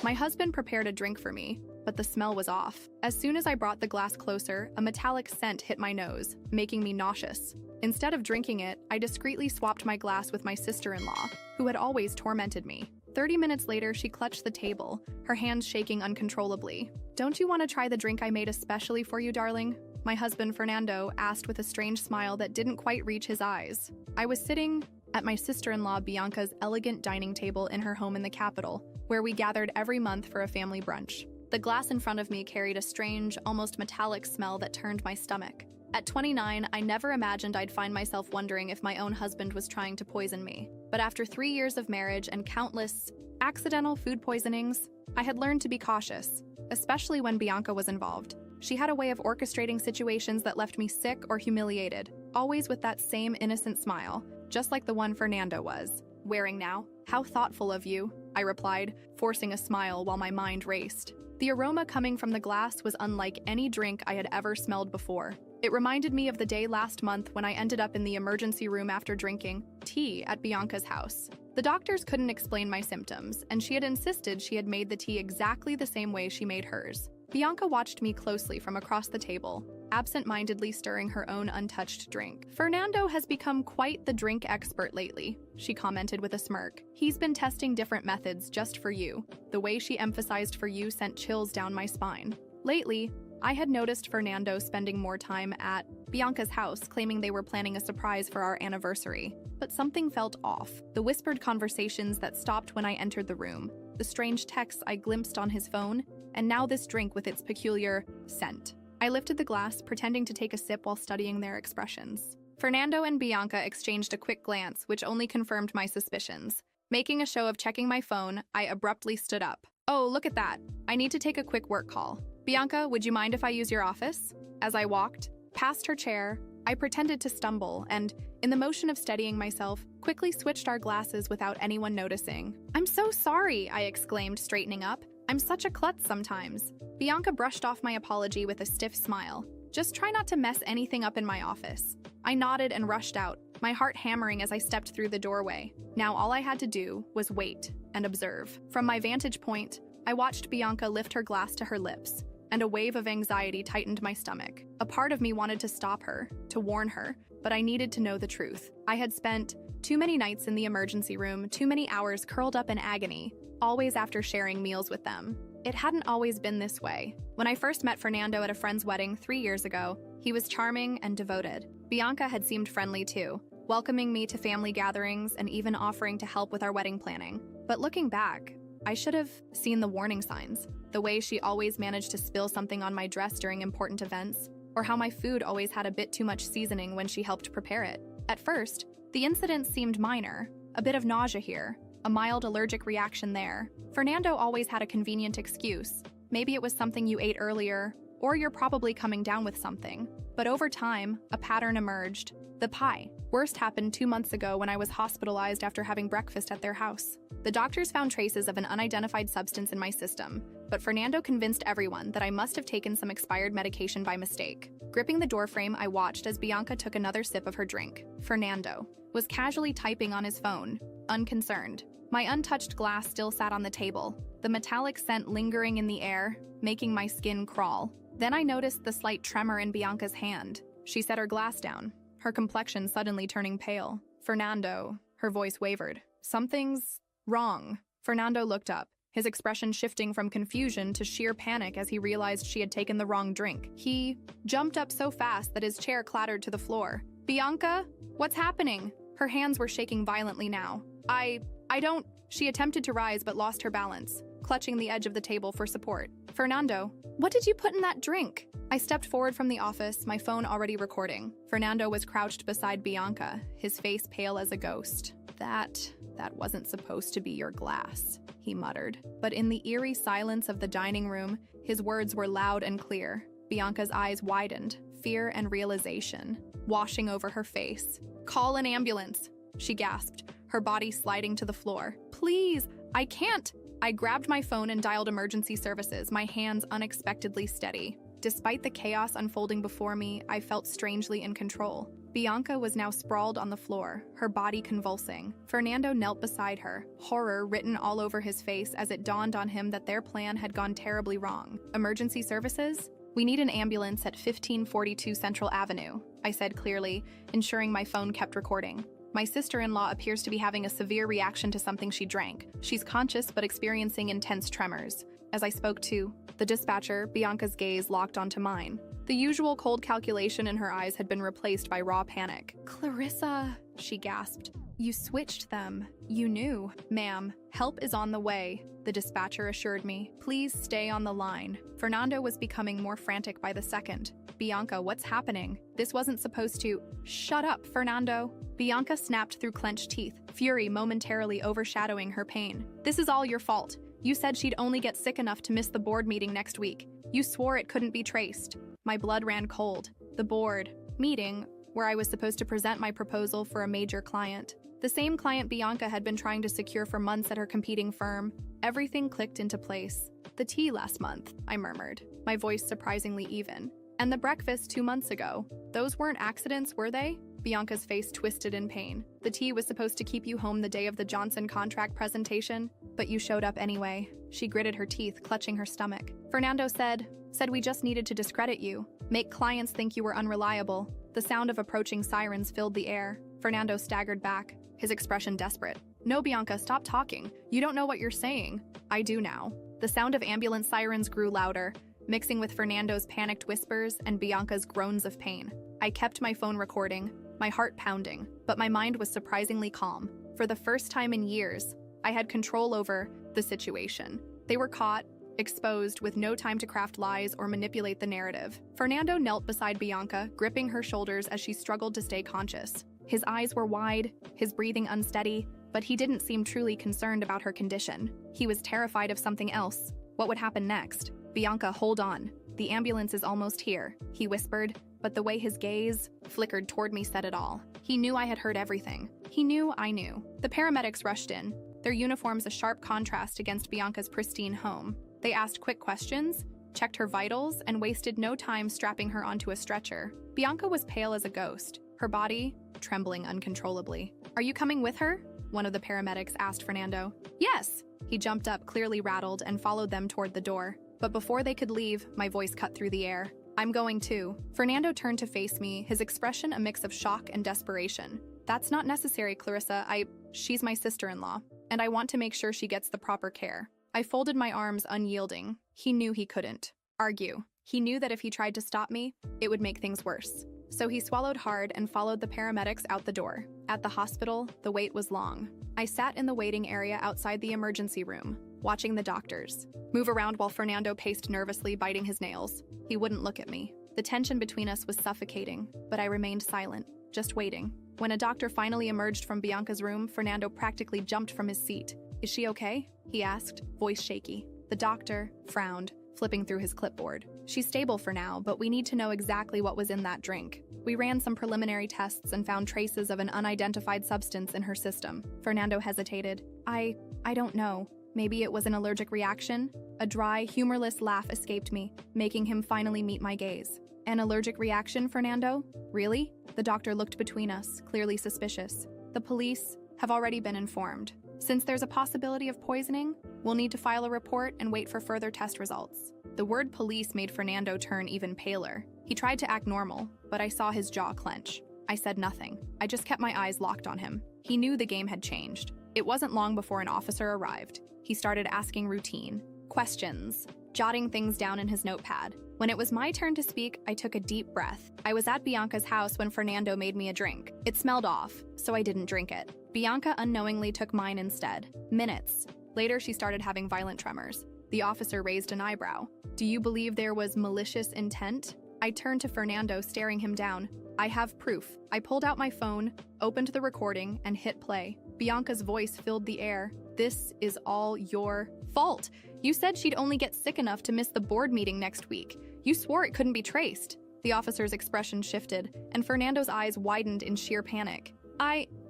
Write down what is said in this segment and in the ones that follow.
My husband prepared a drink for me, but the smell was off. As soon as I brought the glass closer, a metallic scent hit my nose, making me nauseous. Instead of drinking it, I discreetly swapped my glass with my sister-in-law, who had always tormented me. 30 minutes later, she clutched the table, her hands shaking uncontrollably. "Don't you want to try the drink I made especially for you, darling?" My husband, Fernando, asked with a strange smile that didn't quite reach his eyes. I was sitting at my sister-in-law Bianca's elegant dining table in her home in the capital, where we gathered every month for a family brunch. The glass in front of me carried a strange, almost metallic smell that turned my stomach. At 29, I never imagined I'd find myself wondering if my own husband was trying to poison me. But after 3 years of marriage and countless accidental food poisonings, I had learned to be cautious, especially when Bianca was involved. She had a way of orchestrating situations that left me sick or humiliated, always with that same innocent smile, just like the one Fernando was wearing now. "How thoughtful of you," I replied, forcing a smile while my mind raced. The aroma coming from the glass was unlike any drink I had ever smelled before. It reminded me of the day last month when I ended up in the emergency room after drinking tea at Bianca's house. The doctors couldn't explain my symptoms, and she had insisted she had made the tea exactly the same way she made hers. Bianca watched me closely from across the table, absent-mindedly stirring her own untouched drink. "Fernando has become quite the drink expert lately," she commented with a smirk. "He's been testing different methods just for you." The way she emphasized "for you" sent chills down my spine. Lately, I had noticed Fernando spending more time at Bianca's house, claiming they were planning a surprise for our anniversary. But something felt off. The whispered conversations that stopped when I entered the room, the strange texts I glimpsed on his phone, and now this drink with its peculiar scent. I lifted the glass, pretending to take a sip while studying their expressions. Fernando and Bianca exchanged a quick glance, which only confirmed my suspicions. Making a show of checking my phone, I abruptly stood up. "Oh, look at that. I need to take a quick work call. Bianca, would you mind if I use your office?" As I walked past her chair, I pretended to stumble and, in the motion of steadying myself, quickly switched our glasses without anyone noticing. "I'm so sorry," I exclaimed, straightening up. "I'm such a klutz sometimes." Bianca brushed off my apology with a stiff smile. "Just try not to mess anything up in my office." I nodded and rushed out, my heart hammering as I stepped through the doorway. Now all I had to do was wait and observe. From my vantage point, I watched Bianca lift her glass to her lips, and a wave of anxiety tightened my stomach. A part of me wanted to stop her, to warn her, but I needed to know the truth. I had spent too many nights in the emergency room, too many hours curled up in agony, always after sharing meals with them. It hadn't always been this way. When I first met Fernando at a friend's wedding 3 years ago, he was charming and devoted. Bianca had seemed friendly too, welcoming me to family gatherings and even offering to help with our wedding planning. But looking back, I should have seen the warning signs. The way she always managed to spill something on my dress during important events, or how my food always had a bit too much seasoning when she helped prepare it. At first, the incident seemed minor, a bit of nausea here, a mild allergic reaction there. Fernando always had a convenient excuse. Maybe it was something you ate earlier, or you're probably coming down with something. But over time, a pattern emerged. The pie. Worst happened 2 months ago when I was hospitalized after having breakfast at their house. The doctors found traces of an unidentified substance in my system, but Fernando convinced everyone that I must have taken some expired medication by mistake. Gripping the doorframe, I watched as Bianca took another sip of her drink. Fernando was casually typing on his phone, unconcerned. My untouched glass still sat on the table, the metallic scent lingering in the air, making my skin crawl. Then I noticed the slight tremor in Bianca's hand. She set her glass down, her complexion suddenly turning pale. "Fernando," her voice wavered. "Something's wrong." Fernando looked up, his expression shifting from confusion to sheer panic as he realized she had taken the wrong drink. He jumped up so fast that his chair clattered to the floor. "Bianca, what's happening?" Her hands were shaking violently now. I don't... She attempted to rise but lost her balance, clutching the edge of the table for support. "Fernando, what did you put in that drink?" I stepped forward from the office, my phone already recording. Fernando was crouched beside Bianca, his face pale as a ghost. That wasn't supposed to be your glass," he muttered. But in the eerie silence of the dining room, his words were loud and clear. Bianca's eyes widened, fear and realization washing over her face. "Call an ambulance," she gasped, her body sliding to the floor. "Please, I can't." I grabbed my phone and dialed emergency services, my hands unexpectedly steady. Despite the chaos unfolding before me, I felt strangely in control. Bianca was now sprawled on the floor, her body convulsing. Fernando knelt beside her, horror written all over his face as it dawned on him that their plan had gone terribly wrong. Emergency services? We need an ambulance at 1542 Central Avenue, I said clearly, ensuring my phone kept recording. My sister-in-law appears to be having a severe reaction to something she drank. She's conscious but experiencing intense tremors. As I spoke to the dispatcher, Bianca's gaze locked onto mine. The usual cold calculation in her eyes had been replaced by raw panic. "Clarissa," she gasped. "You switched them. You knew." "Ma'am, help is on the way," the dispatcher assured me. "Please stay on the line." Fernando was becoming more frantic by the second. "Bianca, what's happening? This wasn't supposed to—" "Shut up, Fernando." Bianca snapped through clenched teeth, fury momentarily overshadowing her pain. "This is all your fault. You said she'd only get sick enough to miss the board meeting next week. You swore it couldn't be traced." My blood ran cold. The board meeting, where I was supposed to present my proposal for a major client. The same client Bianca had been trying to secure for months at her competing firm. Everything clicked into place. "The tea last month," I murmured, my voice surprisingly even. "And the breakfast 2 months ago. Those weren't accidents, were they?" Bianca's face twisted in pain. "The tea was supposed to keep you home the day of the Johnson contract presentation, but you showed up anyway." She gritted her teeth, clutching her stomach. "Fernando said we just needed to discredit you, make clients think you were unreliable." The sound of approaching sirens filled the air. Fernando staggered back, his expression desperate. "No, Bianca, stop talking. You don't know what you're saying." "I do now." The sound of ambulance sirens grew louder, mixing with Fernando's panicked whispers and Bianca's groans of pain. I kept my phone recording, my heart pounding, but my mind was surprisingly calm. For the first time in years, I had control over the situation. They were caught, exposed, with no time to craft lies or manipulate the narrative. Fernando knelt beside Bianca, gripping her shoulders as she struggled to stay conscious. His eyes were wide, his breathing unsteady, but he didn't seem truly concerned about her condition. He was terrified of something else. What would happen next? "Bianca, hold on. The ambulance is almost here," he whispered, but the way his gaze flickered toward me said it all. He knew I had heard everything. He knew I knew. The paramedics rushed in, their uniforms a sharp contrast against Bianca's pristine home. They asked quick questions, checked her vitals, and wasted no time strapping her onto a stretcher. Bianca was pale as a ghost, her body trembling uncontrollably. "Are you coming with her?" one of the paramedics asked Fernando. "Yes!" He jumped up, clearly rattled, and followed them toward the door. But before they could leave, my voice cut through the air. "I'm going too." Fernando turned to face me, his expression a mix of shock and desperation. "That's not necessary, Clarissa. She's my sister-in-law, and I want to make sure she gets the proper care." I folded my arms, unyielding. He knew he couldn't argue. He knew that if he tried to stop me, it would make things worse. So he swallowed hard and followed the paramedics out the door. At the hospital, the wait was long. I sat in the waiting area outside the emergency room, watching the doctors move around while Fernando paced nervously, biting his nails. He wouldn't look at me. The tension between us was suffocating, but I remained silent, just waiting. When a doctor finally emerged from Bianca's room, Fernando practically jumped from his seat. "Is she okay?" he asked, voice shaky. The doctor frowned, flipping through his clipboard. "She's stable for now, but we need to know exactly what was in that drink. We ran some preliminary tests and found traces of an unidentified substance in her system." Fernando hesitated. I don't know. Maybe it was an allergic reaction?" A dry, humorless laugh escaped me, making him finally meet my gaze. "An allergic reaction, Fernando? Really?" The doctor looked between us, clearly suspicious. "The police have already been informed. Since there's a possibility of poisoning, we'll need to file a report and wait for further test results." The word police made Fernando turn even paler. He tried to act normal, but I saw his jaw clench. I said nothing. I just kept my eyes locked on him. He knew the game had changed. It wasn't long before an officer arrived. He started asking routine questions, jotting things down in his notepad. When it was my turn to speak, I took a deep breath. I was at Bianca's house when Fernando made me a drink. It smelled off, so I didn't drink it. Bianca unknowingly took mine instead. Minutes later, she started having violent tremors. The officer raised an eyebrow. "Do you believe there was malicious intent?" I turned to Fernando, staring him down. "I have proof." I pulled out my phone, opened the recording, and hit play. Bianca's voice filled the air. "This is all your fault. You said she'd only get sick enough to miss the board meeting next week. You swore it couldn't be traced." The officer's expression shifted, and Fernando's eyes widened in sheer panic.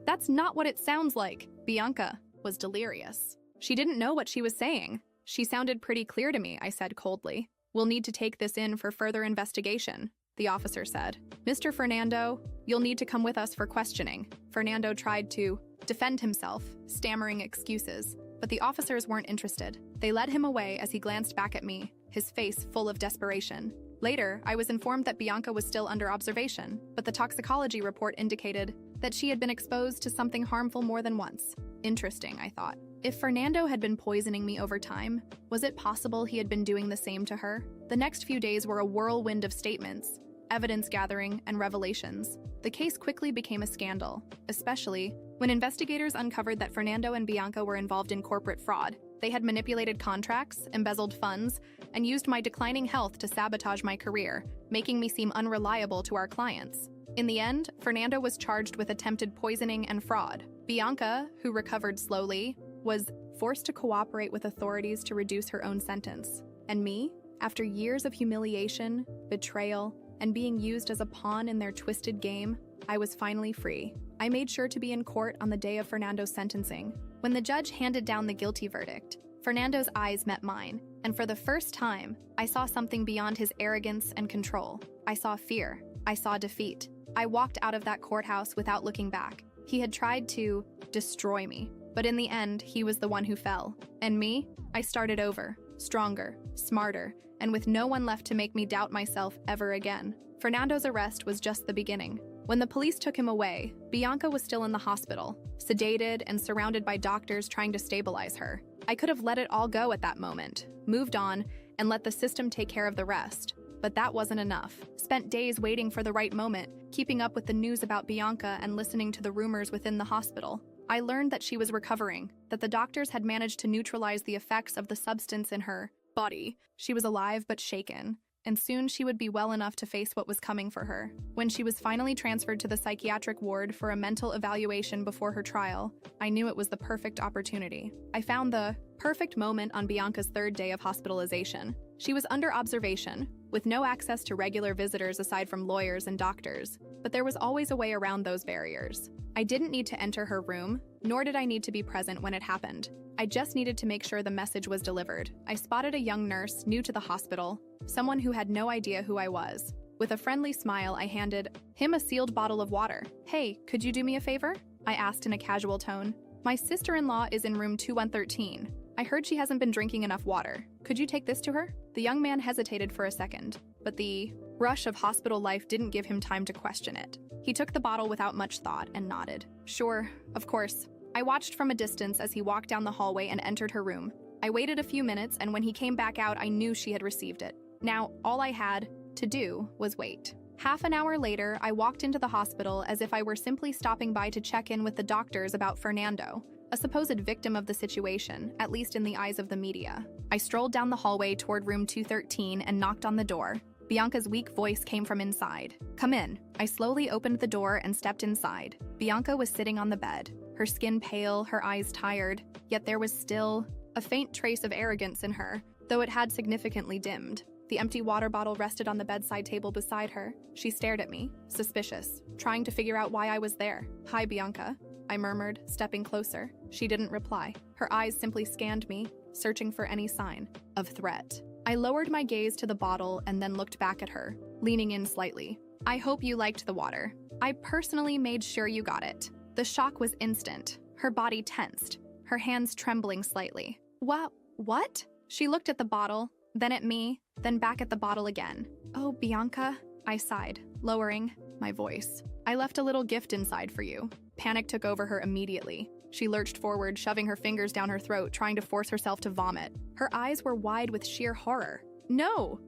That's not what it sounds like." Bianca was delirious. She didn't know what she was saying. "She sounded pretty clear to me," I said coldly. "We'll need to take this in for further investigation." the officer said. "Mr. Fernando, you'll need to come with us for questioning." Fernando tried to defend himself, stammering excuses, but the officers weren't interested. They led him away as he glanced back at me, his face full of desperation. Later, I was informed that Bianca was still under observation, but the toxicology report indicated that she had been exposed to something harmful more than once. Interesting, I thought. If Fernando had been poisoning me over time, was it possible he had been doing the same to her? The next few days were a whirlwind of statements, evidence gathering, and revelations. The case quickly became a scandal, especially when investigators uncovered that Fernando and Bianca were involved in corporate fraud. They had manipulated contracts, embezzled funds, and used my declining health to sabotage my career, making me seem unreliable to our clients. In the end, Fernando was charged with attempted poisoning and fraud. Bianca, who recovered slowly, was forced to cooperate with authorities to reduce her own sentence. And me, after years of humiliation, betrayal, and being used as a pawn in their twisted game, I was finally free. I made sure to be in court on the day of Fernando's sentencing. When the judge handed down the guilty verdict, Fernando's eyes met mine, and for the first time, I saw something beyond his arrogance and control. I saw fear. I saw defeat. I walked out of that courthouse without looking back. He had tried to destroy me, but in the end, he was the one who fell. And me? I started over, stronger, smarter, and with no one left to make me doubt myself ever again. Fernando's arrest was just the beginning. When the police took him away, Bianca was still in the hospital, sedated and surrounded by doctors trying to stabilize her. I could have let it all go at that moment, moved on, and let the system take care of the rest. But that wasn't enough. Spent days waiting for the right moment, keeping up with the news about Bianca and listening to the rumors within the hospital. I learned that she was recovering, that the doctors had managed to neutralize the effects of the substance in her body. She was alive but shaken, and soon she would be well enough to face what was coming for her. When she was finally transferred to the psychiatric ward for a mental evaluation before her trial, I knew it was the perfect opportunity. I found the perfect moment on Bianca's third day of hospitalization. She was under observation, with no access to regular visitors aside from lawyers and doctors, but there was always a way around those barriers. I didn't need to enter her room, nor did I need to be present when it happened. I just needed to make sure the message was delivered. I spotted a young nurse new to the hospital, someone who had no idea who I was. With a friendly smile, I handed him a sealed bottle of water. "Hey, could you do me a favor?" I asked in a casual tone. "My sister-in-law is in room 2113. I heard she hasn't been drinking enough water. Could you take this to her?" The young man hesitated for a second, but the rush of hospital life didn't give him time to question it. He took the bottle without much thought and nodded. "Sure, of course." I watched from a distance as he walked down the hallway and entered her room. I waited a few minutes, and when he came back out, I knew she had received it. Now, all I had to do was wait. Half an hour later, I walked into the hospital as if I were simply stopping by to check in with the doctors about Fernando, a supposed victim of the situation, at least in the eyes of the media. I strolled down the hallway toward room 213 and knocked on the door. Bianca's weak voice came from inside. "Come in." I slowly opened the door and stepped inside. Bianca was sitting on the bed, her skin pale, her eyes tired, yet there was still a faint trace of arrogance in her, though it had significantly dimmed. The empty water bottle rested on the bedside table beside her. She stared at me, suspicious, trying to figure out why I was there. "Hi, Bianca," I murmured, stepping closer. She didn't reply. Her eyes simply scanned me, searching for any sign of threat. I lowered my gaze to the bottle and then looked back at her, leaning in slightly. "I hope you liked the water. I personally made sure you got it." The shock was instant. Her body tensed, her hands trembling slightly. What? She looked at the bottle, then at me, then back at the bottle again. "Oh, Bianca," I sighed, lowering my voice. "I left a little gift inside for you." Panic took over her immediately. She lurched forward, shoving her fingers down her throat, trying to force herself to vomit. Her eyes were wide with sheer horror. No,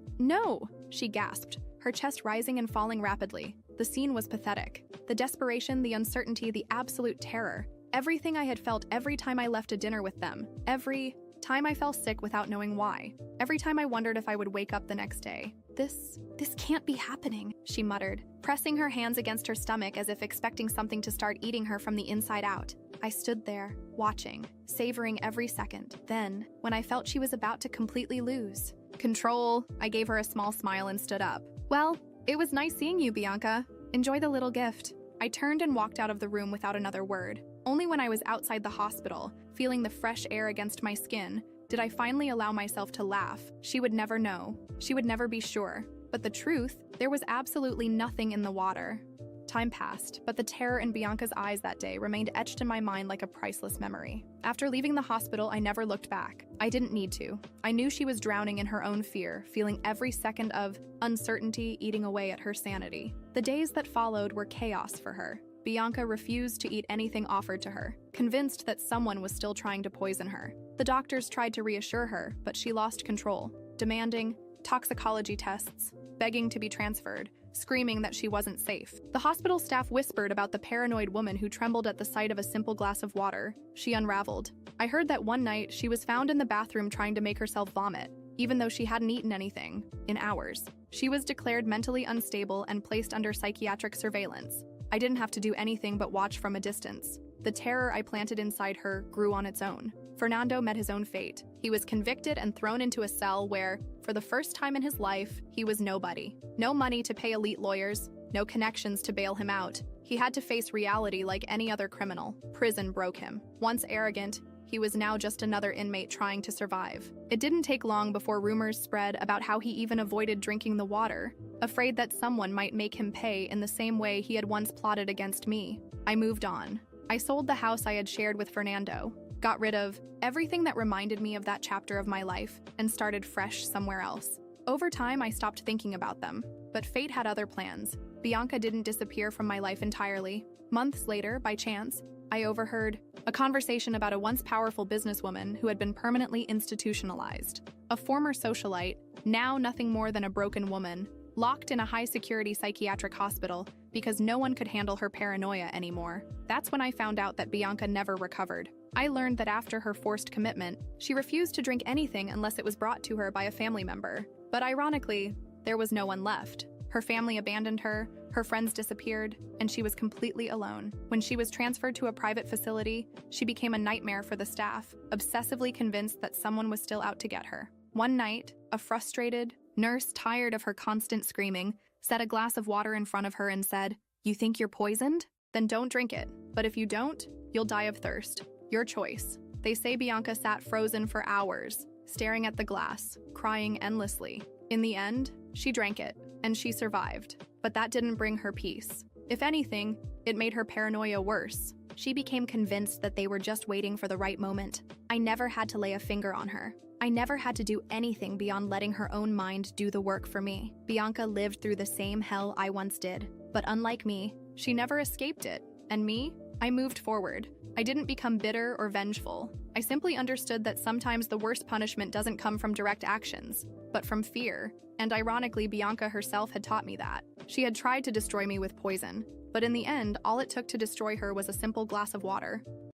she gasped, her chest rising and falling rapidly. The scene was pathetic. The desperation, the uncertainty, the absolute terror. Everything I had felt every time I left a dinner with them. Every time I fell sick without knowing why. Every time I wondered if I would wake up the next day. This can't be happening," she muttered, pressing her hands against her stomach as if expecting something to start eating her from the inside out. I stood there, watching, savoring every second. Then, when I felt she was about to completely lose control, I gave her a small smile and stood up. "Well, it was nice seeing you, Bianca. Enjoy the little gift." I turned and walked out of the room without another word. Only when I was outside the hospital, feeling the fresh air against my skin, did I finally allow myself to laugh. She would never know. She would never be sure. But the truth, there was absolutely nothing in the water. Time passed, but the terror in Bianca's eyes that day remained etched in my mind like a priceless memory. After leaving the hospital, I never looked back. I didn't need to. I knew she was drowning in her own fear, feeling every second of uncertainty eating away at her sanity. The days that followed were chaos for her. Bianca refused to eat anything offered to her, convinced that someone was still trying to poison her. The doctors tried to reassure her, but she lost control, demanding toxicology tests, begging to be transferred, screaming that she wasn't safe. The hospital staff whispered about the paranoid woman who trembled at the sight of a simple glass of water. She unraveled. I heard that one night she was found in the bathroom trying to make herself vomit, even though she hadn't eaten anything in hours. She was declared mentally unstable and placed under psychiatric surveillance. I didn't have to do anything but watch from a distance. The terror I planted inside her grew on its own. Fernando met his own fate. He was convicted and thrown into a cell where, for the first time in his life, he was nobody. No money to pay elite lawyers, no connections to bail him out. He had to face reality like any other criminal. Prison broke him. Once arrogant, he was now just another inmate trying to survive. It didn't take long before rumors spread about how he even avoided drinking the water, afraid that someone might make him pay in the same way he had once plotted against me. I moved on. I sold the house I had shared with Fernando, got rid of everything that reminded me of that chapter of my life, and started fresh somewhere else. Over time, I stopped thinking about them, but fate had other plans. Bianca didn't disappear from my life entirely. Months later, by chance, I overheard a conversation about a once powerful businesswoman who had been permanently institutionalized. A former socialite, now nothing more than a broken woman, locked in a high-security psychiatric hospital because no one could handle her paranoia anymore. That's when I found out that Bianca never recovered. I learned that after her forced commitment, she refused to drink anything unless it was brought to her by a family member. But ironically, there was no one left. Her family abandoned her, her friends disappeared, and she was completely alone. When she was transferred to a private facility, she became a nightmare for the staff, obsessively convinced that someone was still out to get her. One night, a frustrated nurse, tired of her constant screaming, set a glass of water in front of her and said, "You think you're poisoned? Then don't drink it. But if you don't, you'll die of thirst. Your choice." They say Bianca sat frozen for hours, staring at the glass, crying endlessly. In the end, she drank it, and she survived. But that didn't bring her peace. If anything, it made her paranoia worse. She became convinced that they were just waiting for the right moment. I never had to lay a finger on her. I never had to do anything beyond letting her own mind do the work for me. Bianca lived through the same hell I once did. But unlike me, she never escaped it. And me? I moved forward. I didn't become bitter or vengeful. I simply understood that sometimes the worst punishment doesn't come from direct actions, but from fear. And ironically, Bianca herself had taught me that. She had tried to destroy me with poison, but in the end, all it took to destroy her was a simple glass of water.